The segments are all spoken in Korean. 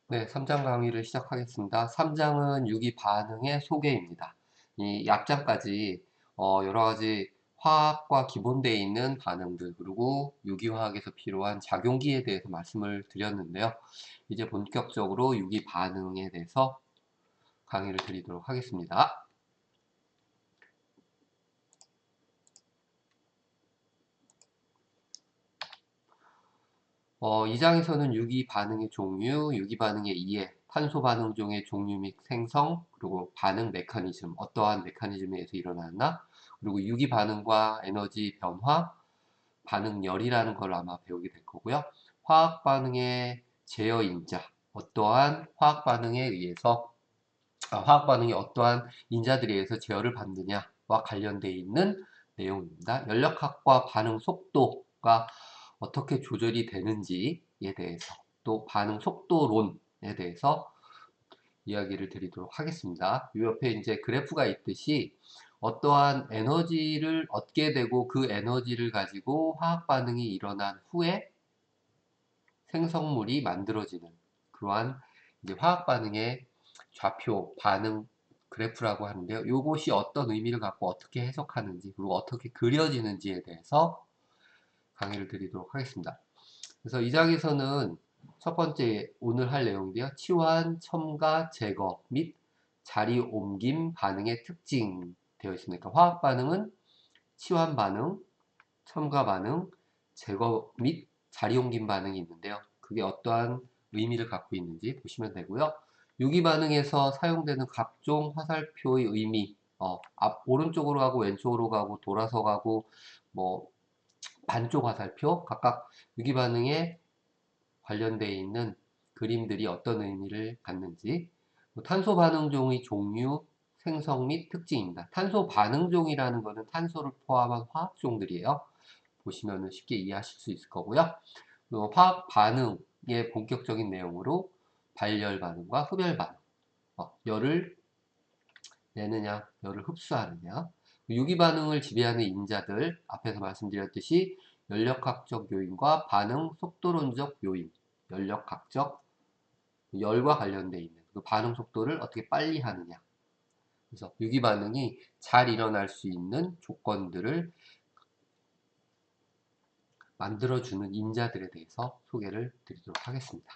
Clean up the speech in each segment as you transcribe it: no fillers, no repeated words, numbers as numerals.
네, 3장 강의를 시작하겠습니다. 3장은 유기 반응의 소개입니다. 이 앞장까지 여러 가지 화학과 기본되어 있는 반응들, 그리고 유기화학에서 필요한 작용기에 대해서 말씀을 드렸는데요. 이제 본격적으로 유기 반응에 대해서 강의를 드리도록 하겠습니다. 이 장에서는 유기 반응의 종류, 유기 반응의 이해, 탄소 반응 중의 종류 및 생성, 그리고 반응 메커니즘, 어떠한 메커니즘에 의해서 일어나나, 그리고 유기 반응과 에너지 변화, 반응열이라는 걸 아마 배우게 될 거고요. 화학 반응의 제어 인자, 어떠한 화학 반응에 의해서, 화학 반응이 어떠한 인자들에 의해서 제어를 받느냐와 관련되어 있는 내용입니다. 연력학과 반응 속도가 어떻게 조절이 되는지에 대해서, 또 반응 속도론에 대해서 이야기를 드리도록 하겠습니다. 이 옆에 이제 그래프가 있듯이 어떠한 에너지를 얻게 되고 그 에너지를 가지고 화학 반응이 일어난 후에 생성물이 만들어지는 그러한 이제 화학 반응의 좌표 반응 그래프라고 하는데요. 이것이 어떤 의미를 갖고 어떻게 해석하는지, 그리고 어떻게 그려지는지에 대해서 강의를 드리도록 하겠습니다. 그래서 이 장에서는 첫 번째 오늘 할 내용인데요. 치환, 첨가, 제거 및 자리 옮김 반응의 특징 되어 있습니다. 그러니까 화학 반응은 치환 반응, 첨가 반응, 제거 및 자리 옮김 반응이 있는데요. 그게 어떠한 의미를 갖고 있는지 보시면 되고요. 유기 반응에서 사용되는 각종 화살표의 의미, 오른쪽으로 가고 왼쪽으로 가고 돌아서 가고 뭐 반쪽 화살표, 각각 유기 반응에 관련되어 있는 그림들이 어떤 의미를 갖는지, 탄소 반응종의 종류, 생성 및 특징입니다. 탄소 반응종이라는 것은 탄소를 포함한 화학종들이에요. 보시면 쉽게 이해하실 수 있을 거고요. 화학 반응의 본격적인 내용으로 발열 반응과 흡열 반응, 열을 내느냐, 열을 흡수하느냐, 유기 반응을 지배하는 인자들, 앞에서 말씀드렸듯이 연력학적 요인과 반응 속도론적 요인, 연력학적 열과 관련되어 있는 그 반응 속도를 어떻게 빨리 하느냐. 그래서 유기 반응이 잘 일어날 수 있는 조건들을 만들어주는 인자들에 대해서 소개를 드리도록 하겠습니다.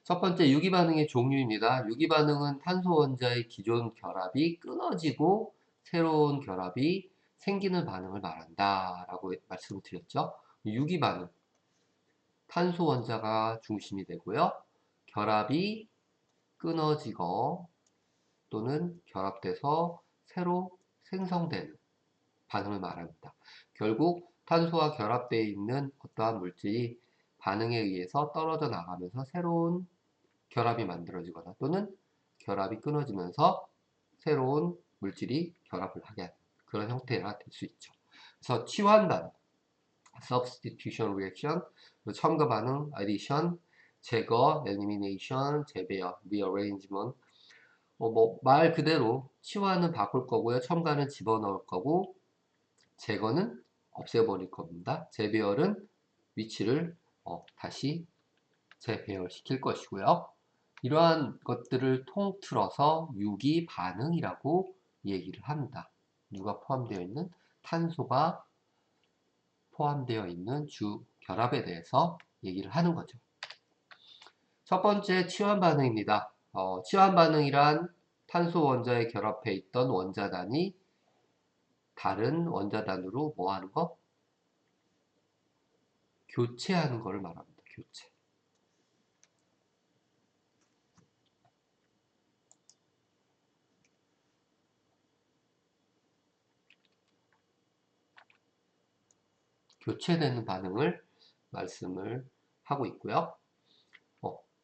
첫 번째 유기 반응의 종류입니다. 유기 반응은 탄소 원자의 기존 결합이 끊어지고 새로운 결합이 생기는 반응을 말한다 라고 말씀을 드렸죠. 유기 반응, 탄소 원자가 중심이 되고요. 결합이 끊어지고 또는 결합돼서 새로 생성되는 반응을 말합니다. 결국 탄소와 결합되어 있는 어떠한 물질이 반응에 의해서 떨어져 나가면서 새로운 결합이 만들어지거나 또는 결합이 끊어지면서 새로운 물질이 결합을 하게 하는 그런 형태가 될 수 있죠. 그래서 치환 반응, substitution reaction, 첨가 반응, addition, 제거, elimination, 재배열, rearrangement. 말 그대로 치환은 바꿀 거고요. 첨가는 집어넣을 거고, 제거는 없애버릴 겁니다. 재배열은 위치를 다시 재배열시킬 것이고요. 이러한 것들을 통틀어서 유기 반응이라고 얘기를 합니다. 누가 포함되어 있는? 탄소가 포함되어 있는 주 결합에 대해서 얘기를 하는 거죠. 첫 번째 치환 반응입니다. 치환 반응이란 탄소 원자에 결합해 있던 원자단이 다른 원자단으로 뭐 하는 거? 교체하는 것을 말합니다. 교체. 교체되는 반응을 말씀을 하고 있고요.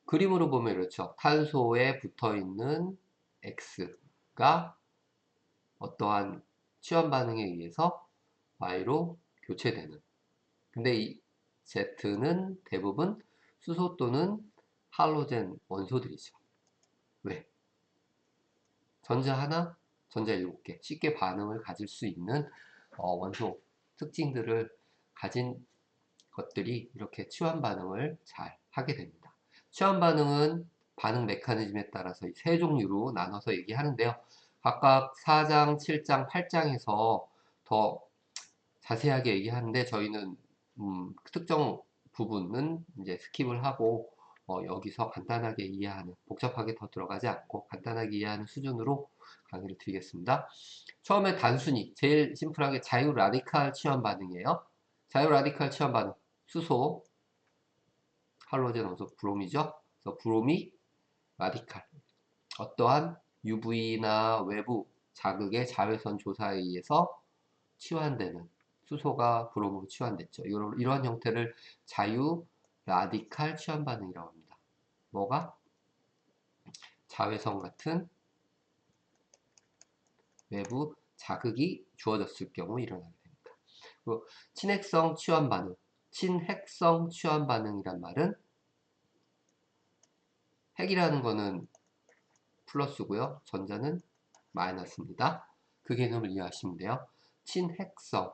그림으로 보면 이렇죠. 탄소에 붙어 있는 X가 어떠한 치환 반응에 의해서 Y로 교체되는. 근데 이 Z는 대부분 수소 또는 할로젠 원소들이죠. 왜? 전자 하나, 전자 7개. 쉽게 반응을 가질 수 있는 원소 특징들을 가진 것들이 이렇게 치환 반응을 잘 하게 됩니다. 치환 반응은 반응 메커니즘에 따라서 세 종류로 나눠서 얘기하는데요. 각각 4장, 7장, 8장에서 더 자세하게 얘기하는데 저희는 특정 부분은 이제 스킵을 하고 여기서 간단하게 이해하는, 복잡하게 더 들어가지 않고 간단하게 이해하는 수준으로 강의를 드리겠습니다. 처음에 단순히 제일 심플하게 자유 라디칼 취환 반응이에요. 자유 라디칼 취환 반응, 수소, 할로젠 원소 브롬이죠. 그래서 브롬이 라디칼, 어떠한 UV나 외부 자극의 자외선 조사에 의해서 치환되는, 수소가 브롬으로 치환됐죠. 이런 형태를 자유 라디칼 치환 반응이라고 합니다. 뭐가? 자외선 같은 외부 자극이 주어졌을 경우 일어나게 됩니다. 그리고 친핵성 치환 반응, 친핵성 치환 반응이란 말은 핵이라는 거는 플러스고요. 전자는 마이너스입니다. 그 개념을 이해하시면 돼요. 친핵성.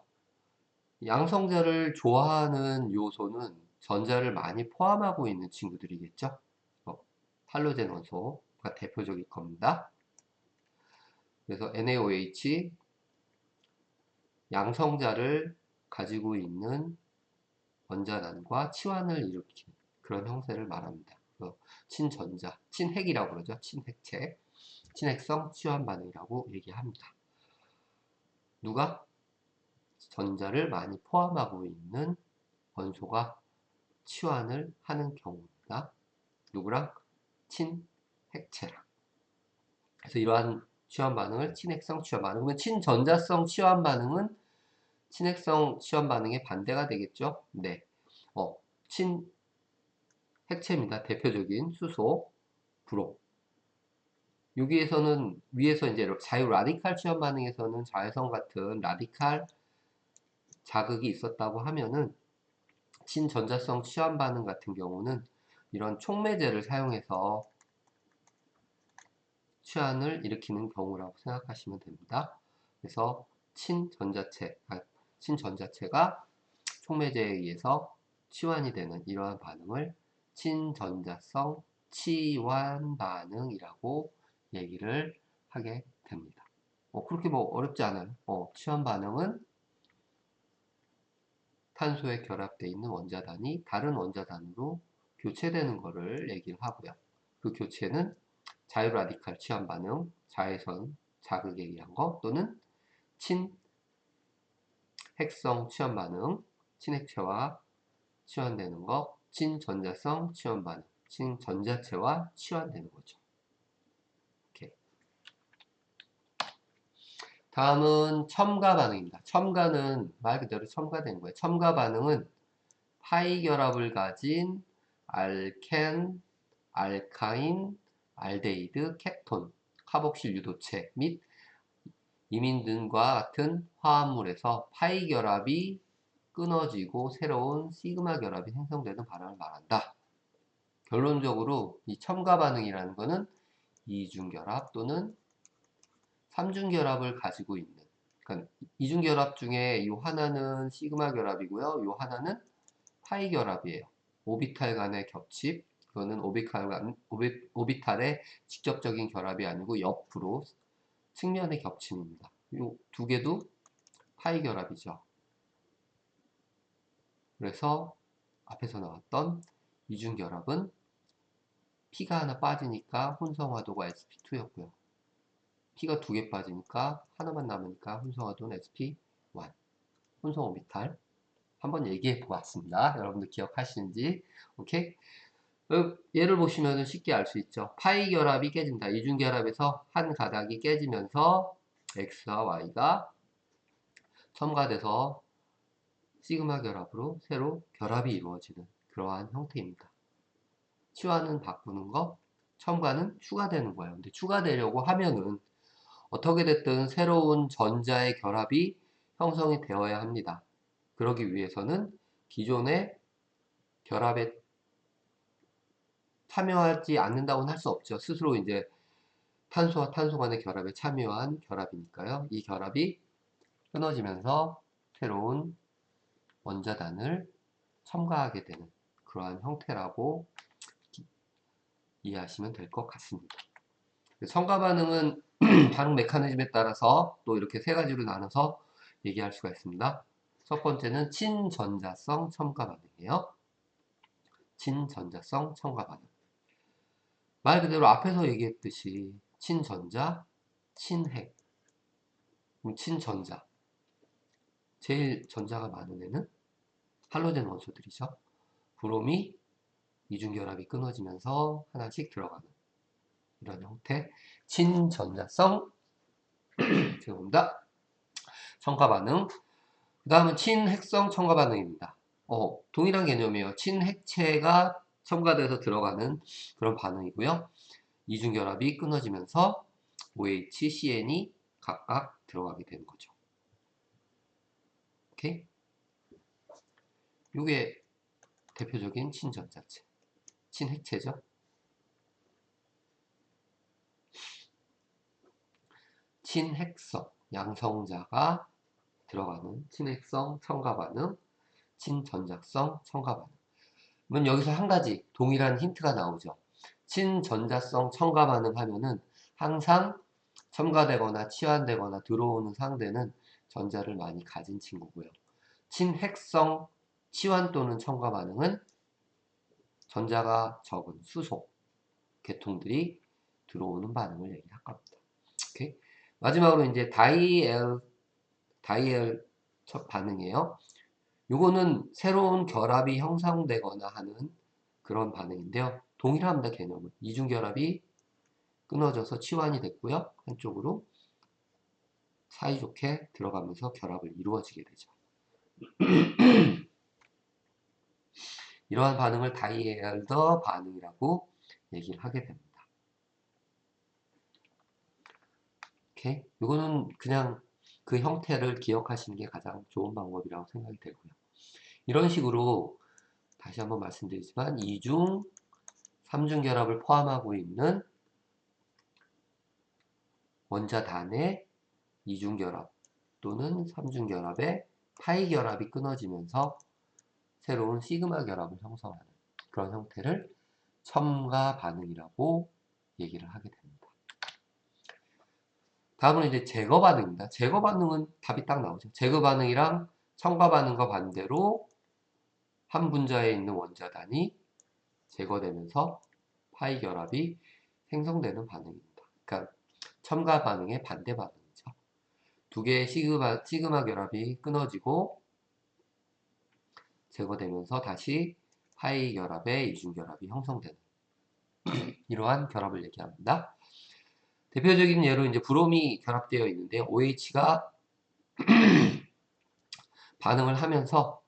양성자를 좋아하는 요소는 전자를 많이 포함하고 있는 친구들이겠죠. 할로젠 원소가 대표적일 겁니다. 그래서 NaOH 양성자를 가지고 있는 원자단과 치환을 일으키는 그런 형태를 말합니다. 친전자, 친핵이라고 그러죠. 친핵체, 친핵성 치환 반응이라고 얘기합니다. 누가? 전자를 많이 포함하고 있는 원소가 치환을 하는 경우입니다. 누구랑? 친핵체랑. 그래서 이러한 치환 반응을 친핵성 치환 반응. 그러면 친전자성 치환 반응은 친핵성 치환 반응의 반대가 되겠죠? 네. 친핵체입니다. 대표적인 수소, 브롬. 여기에서는 위에서 이제 자유 라디칼 치환 반응에서는 자외선 같은 라디칼 자극이 있었다고 하면은 친전자성 치환 반응 같은 경우는 이런 촉매제를 사용해서 치환을 일으키는 경우라고 생각하시면 됩니다. 그래서 친전자체가 촉매제에 의해서 치환이 되는 이러한 반응을 친전자성 치환 반응이라고 얘기를 하게 됩니다. 그렇게 뭐 어렵지 않아요. 치환 반응은 탄소에 결합되어 있는 원자단이 다른 원자단으로 교체되는 것을 얘기를 하고요. 그 교체는 자유 라디칼 치환 반응, 자외선 자극에 의한 거, 또는 친핵성 치환 반응, 친핵체와 치환되는 거, 친전자성 치환 반응, 친전자체와 치환되는 거죠. 이렇게. 다음은 첨가 반응입니다. 첨가는 말 그대로 첨가되는 거예요. 첨가 반응은 파이 결합을 가진 알켄, 알카인, 알데히드, 케톤, 카복실 유도체 및 이민 등과 같은 화합물에서 파이 결합이 끊어지고 새로운 시그마 결합이 생성되는 반응을 말한다. 결론적으로 이 첨가 반응이라는 것은 이중결합 또는 삼중결합을 가지고 있는, 그러니까 이중결합 중에 이 하나는 시그마 결합이고요. 이 하나는 파이 결합이에요. 오비탈 간의 겹칩, 그거는 오비탈의 직접적인 결합이 아니고 옆으로 측면의 겹침입니다. 이 두 개도 파이 결합이죠. 그래서 앞에서 나왔던 이중결합은 P가 하나 빠지니까 혼성화도가 sp2였고요. P가 두 개 빠지니까 하나만 남으니까 혼성화도는 sp1. 혼성 오비탈. 한번 얘기해 보았습니다. 여러분들 기억하시는지. 오케이? 얘를 보시면 쉽게 알 수 있죠. 파이 결합이 깨진다. 이중결합에서 한 가닥이 깨지면서 X와 Y가 첨가돼서 시그마 결합으로 새로 결합이 이루어지는 그러한 형태입니다. 치환은 바꾸는 거, 첨가는 추가되는 거예요. 근데 추가되려고 하면은 어떻게 됐든 새로운 전자의 결합이 형성이 되어야 합니다. 그러기 위해서는 기존의 결합에 참여하지 않는다고는 할 수 없죠. 스스로 이제 탄소와 탄소 간의 결합에 참여한 결합이니까요. 이 결합이 끊어지면서 새로운 원자단을 첨가하게 되는 그러한 형태라고 이해하시면 될 것 같습니다. 첨가 반응은 반응 메커니즘에 따라서 또 이렇게 세 가지로 나눠서 얘기할 수가 있습니다. 첫 번째는 친전자성 첨가 반응이에요. 친전자성 첨가 반응. 말 그대로 앞에서 얘기했듯이 친전자, 친핵, 친전자. 제일 전자가 많은 애는 할로젠 원소들이죠. 브롬이 이중결합이 끊어지면서 하나씩 들어가는 이런 형태 친전자성 제곱입니다. 첨가 반응. 그 다음은 친핵성 첨가 반응입니다. 동일한 개념이에요. 친핵체가 첨가돼서 들어가는 그런 반응이고요. 이중결합이 끊어지면서 OH, CN이 각각 들어가게 되는 거죠. 오케이? 이게 대표적인 친전자체, 친핵체죠. 친핵성, 양성자가 들어가는 친핵성 첨가 반응, 친전자성 첨가 반응. 그러면 여기서 한 가지 동일한 힌트가 나오죠. 친전자성 첨가 반응 하면은 항상 첨가되거나 치환되거나 들어오는 상대는 전자를 많이 가진 친구고요. 친핵성 치환 또는 첨가 반응은 전자가 적은 수소 계통들이 들어오는 반응을 얘기할 겁니다. 오케이? 마지막으로 이제 다이엘 첫 반응이에요. 요거는 새로운 결합이 형성되거나 하는 그런 반응인데요. 동일합니다, 개념은. 이중결합이 끊어져서 치환이 됐고요. 한쪽으로 사이좋게 들어가면서 결합을 이루어지게 되죠. 이러한 반응을 다이엘더 반응이라고 얘기를 하게 됩니다. 오케이? 이거는 그냥 그 형태를 기억하시는 게 가장 좋은 방법이라고 생각이 되고요. 이런 식으로 다시 한번 말씀드리지만 2중, 3중 결합을 포함하고 있는 원자단의 2중 결합 또는 3중 결합의 파이 결합이 끊어지면서 새로운 시그마 결합을 형성하는 그런 형태를 첨가 반응이라고 얘기를 하게 됩니다. 다음은 이제 제거 반응입니다. 제거 반응은 답이 딱 나오죠. 제거 반응이랑 첨가 반응과 반대로 한 분자에 있는 원자단이 제거되면서 파이 결합이 생성되는 반응입니다. 그러니까 첨가 반응의 반대 반응이죠. 두 개의 시그마 결합이 끊어지고 제거되면서 다시 파이 결합의 이중 결합이 형성되는 이러한 결합을 얘기합니다. 대표적인 예로 이제 브롬이 결합되어 있는데 OH가 반응을 하면서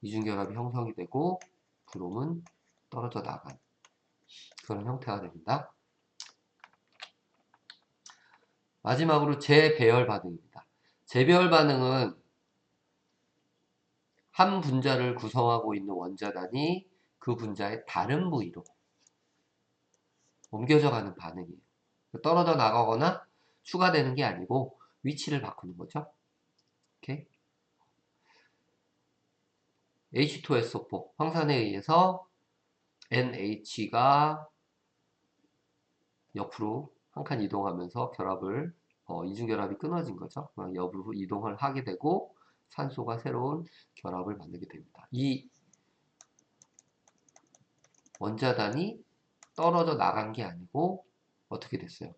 이중결합이 형성이 되고 브롬은 떨어져 나간 그런 형태가 됩니다. 마지막으로 재배열 반응입니다. 재배열 반응은 한 분자를 구성하고 있는 원자단이 그 분자의 다른 부위로 옮겨져 가는 반응이에요. 떨어져 나가거나 추가되는 게 아니고 위치를 바꾸는 거죠. 오케이? H2SO4 황산에 의해서 NH가 옆으로 한 칸 이동하면서 결합을 이중결합이 끊어진 거죠. 옆으로 이동을 하게 되고 산소가 새로운 결합을 만들게 됩니다. 이 원자단이 떨어져 나간 게 아니고 어떻게 됐어요?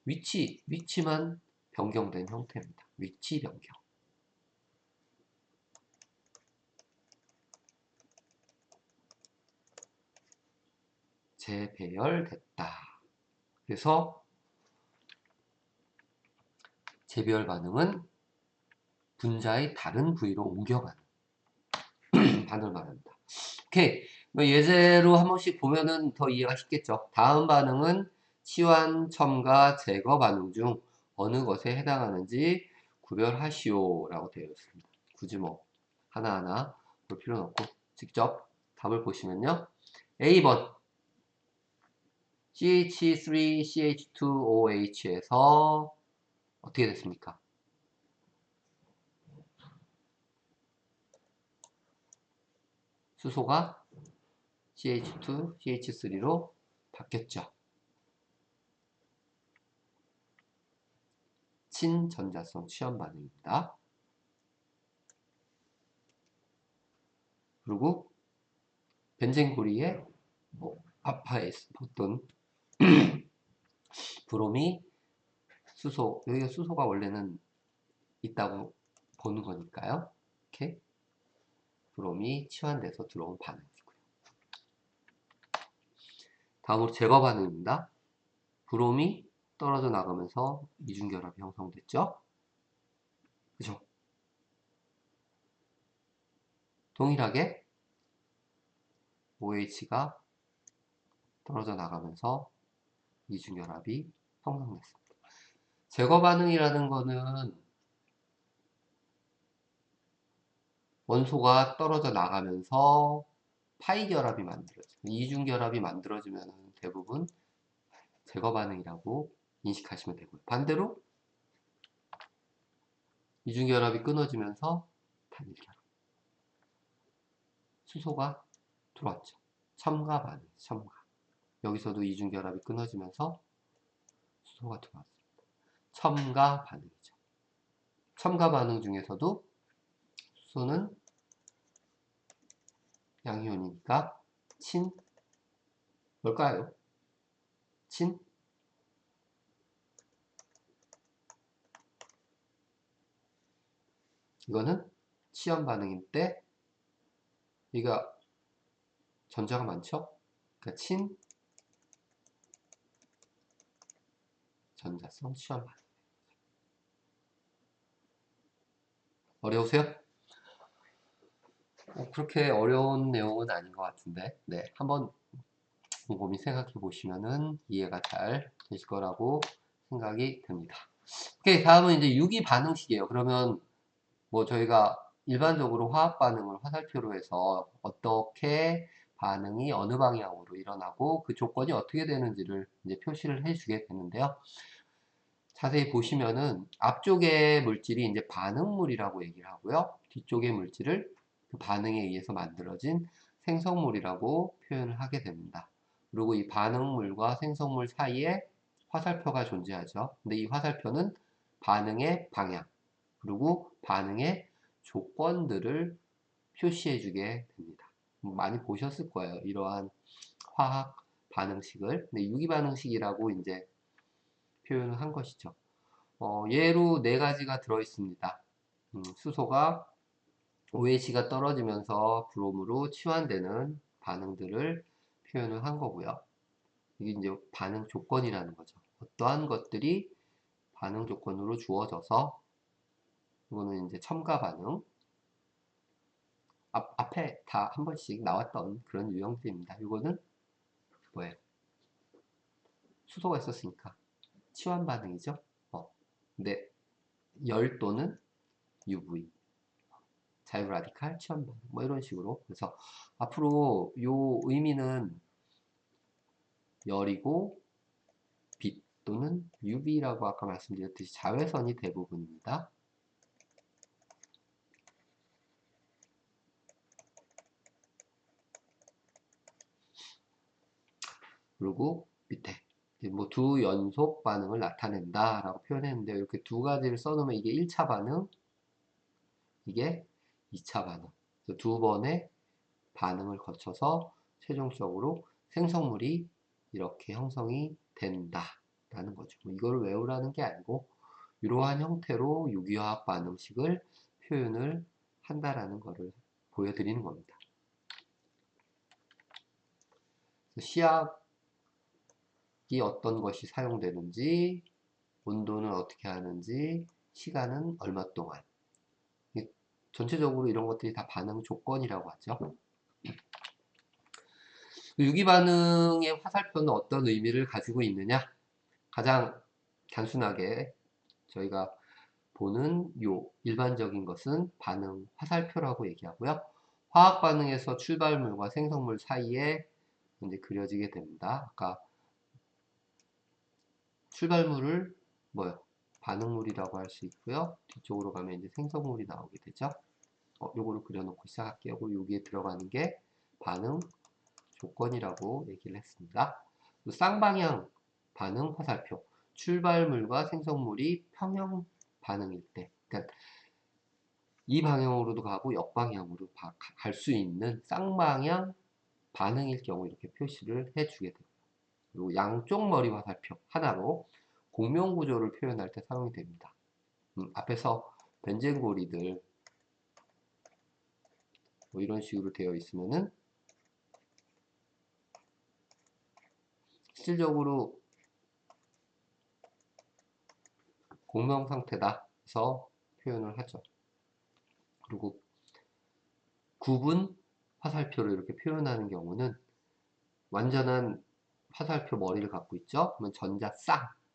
위치만 변경된 형태입니다. 위치 변경. 재배열됐다. 그래서 재배열 반응은 분자의 다른 부위로 옮겨가는 반응을 말합니다. 오케이. 예제로 한 번씩 보면은 더 이해가 쉽겠죠. 다음 반응은 치환, 첨가, 제거 반응 중 어느 것에 해당하는지 구별하시오 라고 되어 있습니다. 굳이 뭐 하나하나 볼 필요는 없고 직접 답을 보시면요. A번 CH3CH2OH에서 어떻게 됐습니까? 수소가 CH2, CH3로 바뀌었죠. 친전자성 취원 반응입니다. 그리고 벤젠고리에 아파에 어떤 브롬이 수소, 여기가 수소가 원래는 있다고 보는 거니까요. 이렇게 브롬이 치환돼서 들어온 반응이고요. 다음으로 제거 반응입니다. 브롬이 떨어져 나가면서 이중결합이 형성됐죠. 그죠? 동일하게 OH가 떨어져 나가면서 이중결합이 형성됐습니다. 제거 반응이라는 거는 원소가 떨어져 나가면서 파이 결합이 만들어져요. 이중 결합이 만들어지면 대부분 제거 반응이라고 인식하시면 되고요. 반대로 이중 결합이 끊어지면서 단일 결합. 수소가 들어왔죠. 첨가 반응, 첨가. 여기서도 이중 결합이 끊어지면서 수소가 들어왔습니다. 첨가 반응이죠. 첨가 반응 중에서도 수소는 양이온이니까 친 뭘까요? 친 이거는 치연 반응일 때 여기가 전자가 많죠? 그러니까 친 전자성 치연 반응. 어려우세요? 그렇게 어려운 내용은 아닌 것 같은데, 네, 한번 곰곰이 생각해 보시면은 이해가 잘 되실 거라고 생각이 듭니다. 오케이, 다음은 이제 유기 반응식이에요. 그러면 뭐 저희가 일반적으로 화학 반응을 화살표로 해서 어떻게 반응이 어느 방향으로 일어나고 그 조건이 어떻게 되는지를 이제 표시를 해주게 되는데요. 자세히 보시면은 앞쪽의 물질이 이제 반응물이라고 얘기를 하고요. 뒤쪽의 물질을 그 반응에 의해서 만들어진 생성물이라고 표현을 하게 됩니다. 그리고 이 반응물과 생성물 사이에 화살표가 존재하죠. 근데 이 화살표는 반응의 방향, 그리고 반응의 조건들을 표시해주게 됩니다. 많이 보셨을 거예요. 이러한 화학 반응식을. 근데 유기 반응식이라고 이제 표현을 한 것이죠. 예로 네 가지가 들어있습니다. 수소가 OH가 떨어지면서 브롬으로 치환되는 반응들을 표현을 한 거고요. 이게 이제 반응 조건이라는 거죠. 어떠한 것들이 반응 조건으로 주어져서 이거는 이제 첨가 반응. 앞에 다 한 번씩 나왔던 그런 유형들입니다. 이거는 뭐예요? 수소가 있었으니까 치환 반응이죠. 근데 열 또는 UV, 자유 라디칼 치환 반응, 뭐 이런 식으로. 그래서 앞으로 요 의미는 열이고 빛 또는 UV라고 아까 말씀드렸듯이 자외선이 대부분입니다. 그리고 밑에 뭐 두 연속 반응을 나타낸다 라고 표현했는데 이렇게 두 가지를 써놓으면 이게 1차 반응, 이게 2차 반응. 두 번의 반응을 거쳐서 최종적으로 생성물이 이렇게 형성이 된다라는 거죠. 이거를 외우라는 게 아니고 이러한 형태로 유기화학 반응식을 표현을 한다라는 것을 보여드리는 겁니다. 시약이 어떤 것이 사용되는지, 온도는 어떻게 하는지, 시간은 얼마 동안. 전체적으로 이런 것들이 다 반응 조건이라고 하죠. 유기 반응의 화살표는 어떤 의미를 가지고 있느냐? 가장 단순하게 저희가 보는 요 일반적인 것은 반응 화살표라고 얘기하고요. 화학 반응에서 출발물과 생성물 사이에 이제 그려지게 됩니다. 아까 출발물을 뭐요? 반응물이라고 할 수 있고요. 뒤쪽으로 가면 이제 생성물이 나오게 되죠. 요거를 그려놓고 시작할게요. 그리고 여기에 들어가는 게 반응 조건이라고 얘기를 했습니다. 쌍방향 반응 화살표. 출발물과 생성물이 평형 반응일 때, 그러니까 이 방향으로도 가고 역방향으로 갈 수 있는 쌍방향 반응일 경우 이렇게 표시를 해주게 됩니다. 그리고 양쪽 머리 화살표 하나로 공명 구조를 표현할 때 사용이 됩니다. 앞에서 벤젠고리들 뭐 이런 식으로 되어 있으면은 실질적으로 공명 상태다 해서 표현을 하죠. 그리고 구분 화살표를 이렇게 표현하는 경우는 완전한 화살표 머리를 갖고 있죠. 그러면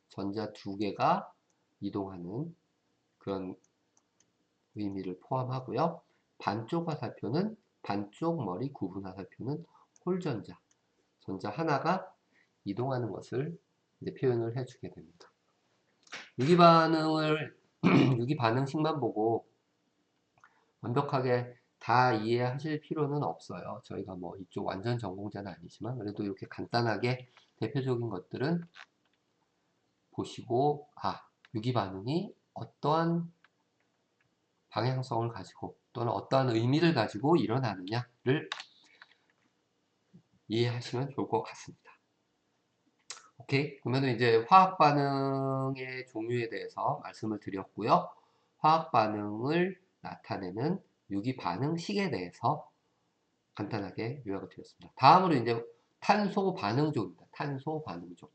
전자 두 개가 이동하는 그런 의미를 포함하고요. 반쪽 화살표는 반쪽 머리 구분 화살표는 홀전자, 전자 하나가 이동하는 것을 이제 표현을 해주게 됩니다. 유기반응을 유기반응식만 보고 완벽하게 다 이해하실 필요는 없어요. 저희가 뭐 이쪽 완전 전공자는 아니지만 그래도 이렇게 간단하게 대표적인 것들은 보시고 유기반응이 어떠한 방향성을 가지고 또는 어떠한 의미를 가지고 일어나느냐를 이해하시면 좋을 것 같습니다. 오케이. 그러면 이제 화학 반응의 종류에 대해서 말씀을 드렸고요. 화학 반응을 나타내는 유기 반응식에 대해서 간단하게 요약을 드렸습니다. 다음으로 이제 탄소 반응종입니다. 탄소 반응종.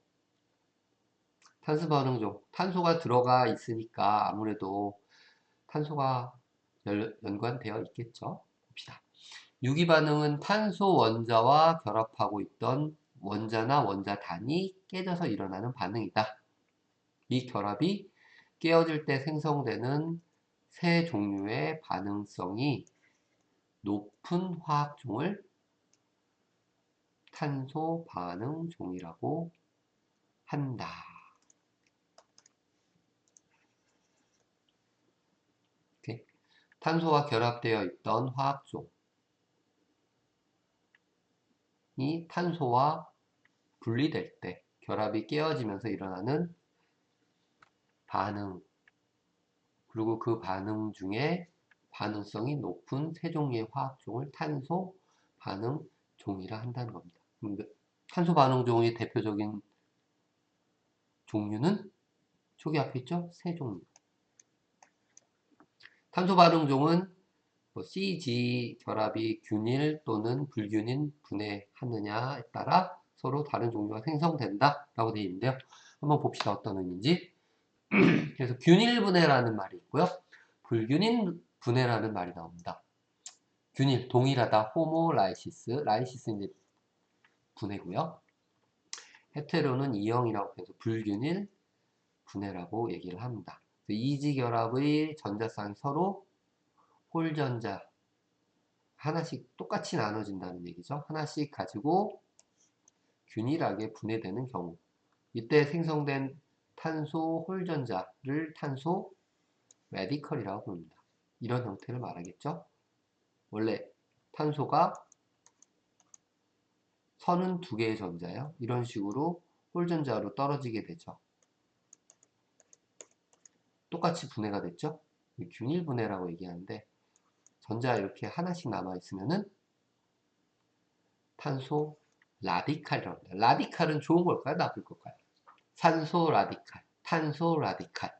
탄소 반응종. 탄소가 들어가 있으니까 아무래도 탄소가 연관되어 있겠죠. 봅시다. 유기 반응은 탄소 원자와 결합하고 있던 원자나 원자단이 깨져서 일어나는 반응이다. 이 결합이 깨어질 때 생성되는 세 종류의 반응성이 높은 화학종을 탄소 반응종이라고 한다. 오케이. 탄소와 결합되어 있던 화학종이 탄소와 분리될 때 결합이 깨어지면서 일어나는 반응, 그리고 그 반응 중에 반응성이 높은 세 종류의 화학종을 탄소 반응종이라 한다는 겁니다. 탄소 반응종의 대표적인 종류는 저기 앞에 있죠? 세 종류. 탄소 반응종은 뭐 CG 결합이 균일 또는 불균일 분해하느냐에 따라 서로 다른 종류가 생성된다 라고 되어 있는데요. 한번 봅시다. 어떤 의미인지. 그래서 균일 분해라는 말이 있고요. 불균일 분해라는 말이 나옵니다. 균일, 동일하다, 호모라이시스, 라이시스 이제 분해고요. 헤테로는 이형이라고 해서 불균일 분해라고 얘기를 합니다. 이지 결합의 전자쌍이 서로 홀전자 하나씩 똑같이 나눠진다는 얘기죠. 하나씩 가지고 균일하게 분해되는 경우 이때 생성된 탄소 홀전자를 탄소 레디컬이라고 부릅니다. 이런 형태를 말하겠죠. 원래 탄소가 선은 두 개의 전자예요. 이런 식으로 홀전자로 떨어지게 되죠. 똑같이 분해가 됐죠. 균일 분해라고 얘기하는데 전자 이렇게 하나씩 남아 있으면은 탄소 라디칼이라고 합니다. 라디칼은 좋은 걸까요? 나쁠 걸까요? 산소 라디칼, 탄소 라디칼.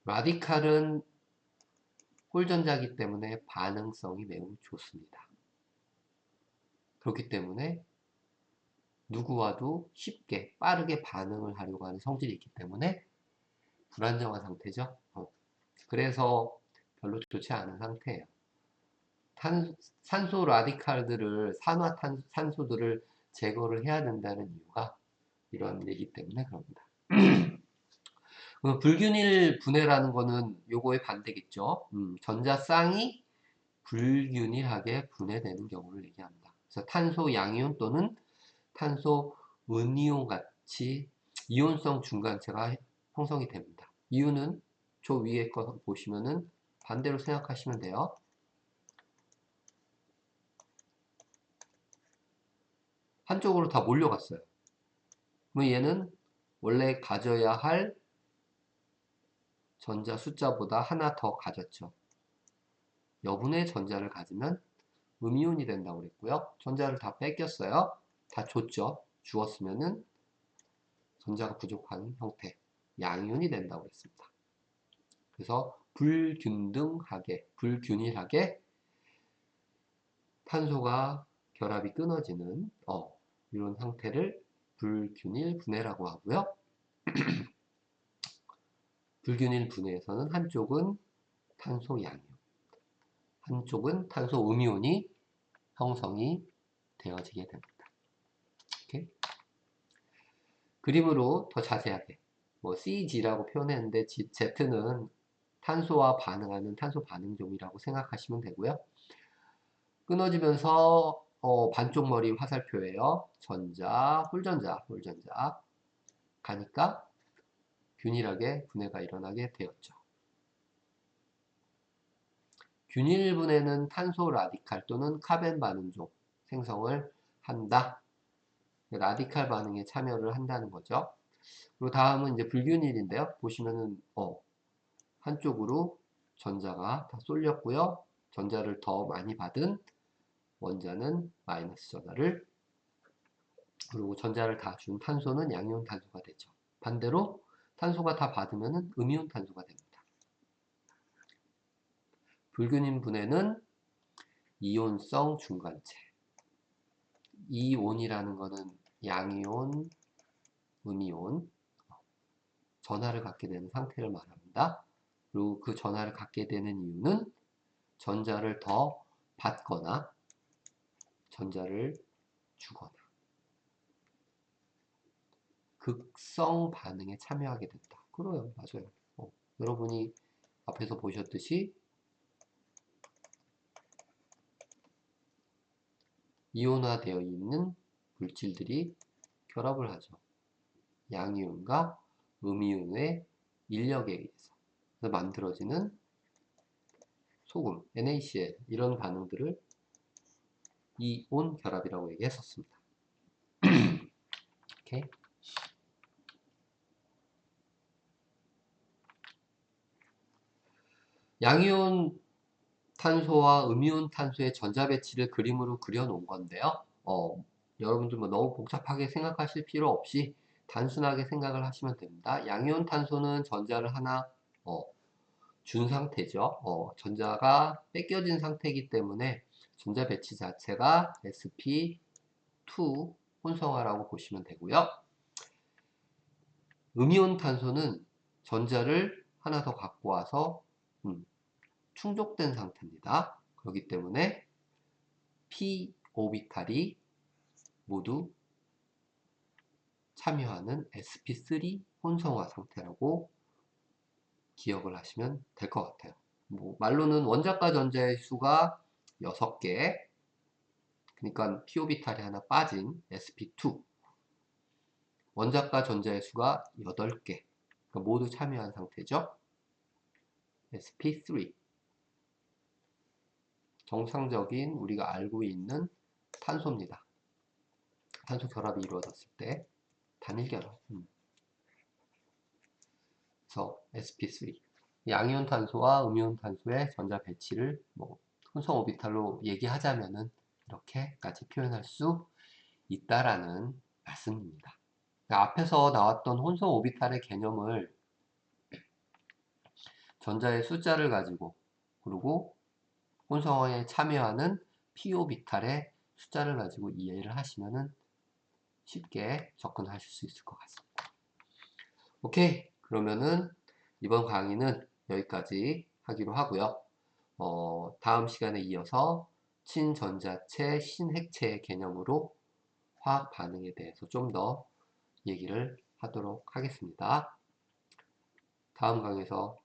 라디칼은 홀전자이기 때문에 반응성이 매우 좋습니다. 그렇기 때문에 누구와도 쉽게 빠르게 반응을 하려고 하는 성질이 있기 때문에 불안정한 상태죠. 그래서 별로 좋지 않은 상태예요. 산소 라디칼들을 산소들을 제거를 해야 된다는 이유가 이런 얘기 때문에 그럽니다. 불균일 분해라는 거는 요거의 반대겠죠. 전자쌍이 불균일하게 분해되는 경우를 얘기합니다. 그래서 탄소 양이온 또는 탄소 은이온 같이 이온성 중간체가 형성이 됩니다. 이유는 저 위에 거 보시면은 반대로 생각하시면 돼요. 한쪽으로 다 몰려갔어요. 그럼 얘는 원래 가져야 할 전자 숫자보다 하나 더 가졌죠. 여분의 전자를 가지면 음이온이 된다고 그랬고요. 전자를 다 뺏겼어요. 다 줬죠. 주었으면은 전자가 부족한 형태, 양이온이 된다고 그랬습니다. 그래서 불균일하게 탄소가 결합이 끊어지는 이런 상태를 불균일 분해라고 하고요. 불균일 분해에서는 한쪽은 탄소 양이온, 한쪽은 탄소 음이온이 형성이 되어지게 됩니다. 오케이? 그림으로 더 자세하게 CG라고 표현했는데 Z는 탄소와 반응하는 탄소 반응종이라고 생각하시면 되고요. 끊어지면서 반쪽 머리 화살표예요. 전자, 홀전자 가니까 균일하게 분해가 일어나게 되었죠. 균일 분해는 탄소 라디칼 또는 카벤 반응종 생성을 한다. 라디칼 반응에 참여를 한다는 거죠. 그리고 다음은 이제 불균일인데요. 보시면은 한쪽으로 전자가 다 쏠렸고요. 전자를 더 많이 받은 원자는 마이너스 전하를, 그리고 전자를 다 준 탄소는 양이온 탄소가 되죠. 반대로 탄소가 다 받으면 음이온 탄소가 됩니다. 불균일 분해는 이온성 중간체. 이온이라는 거는 양이온, 음이온, 전하를 갖게 되는 상태를 말합니다. 그리고 그 전하를 갖게 되는 이유는 전자를 더 받거나 전자를 주거나 극성 반응에 참여하게 된다. 그래요, 맞아요. 여러분이 앞에서 보셨듯이 이온화되어 있는 물질들이 결합을 하죠. 양이온과 음이온의 인력에 의해서. 그래서 만들어지는 소금, NaCl 이런 반응들을 이온 결합이라고 얘기했었습니다. 오케이. 양이온 탄소와 음이온 탄소의 전자 배치를 그림으로 그려 놓은 건데요. 여러분들 너무 복잡하게 생각하실 필요 없이 단순하게 생각을 하시면 됩니다. 양이온 탄소는 전자를 하나 준 상태죠. 전자가 뺏겨진 상태이기 때문에 전자 배치 자체가 sp2 혼성화라고 보시면 되고요. 음이온 탄소는 전자를 하나 더 갖고 와서 충족된 상태입니다. 그렇기 때문에 p 오비탈이 모두 참여하는 sp3 혼성화 상태라고 기억을 하시면 될 것 같아요. 말로는 원자과 전자의 수가 6개, 그러니까 p 오비탈이 하나 빠진 sp2, 원자과 전자의 수가 8개, 그러니까 모두 참여한 상태죠. sp3. 정상적인 우리가 알고 있는 탄소입니다. 탄소 결합이 이루어졌을 때 단일 결합. 그래서 sp3. 양이온 탄소와 음이온 탄소의 전자 배치를 혼성 오비탈로 얘기하자면은 이렇게까지 표현할 수 있다라는 말씀입니다. 앞에서 나왔던 혼성 오비탈의 개념을 전자의 숫자를 가지고, 그리고 혼성에 참여하는 p 오비탈의 숫자를 가지고 이해를 하시면은 쉽게 접근하실 수 있을 것 같습니다. 오케이. 그러면은 이번 강의는 여기까지 하기로 하고요. 다음 시간에 이어서 친전자체, 신핵체의 개념으로 화학 반응에 대해서 좀 더 얘기를 하도록 하겠습니다. 다음 강의에서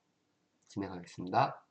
진행하겠습니다.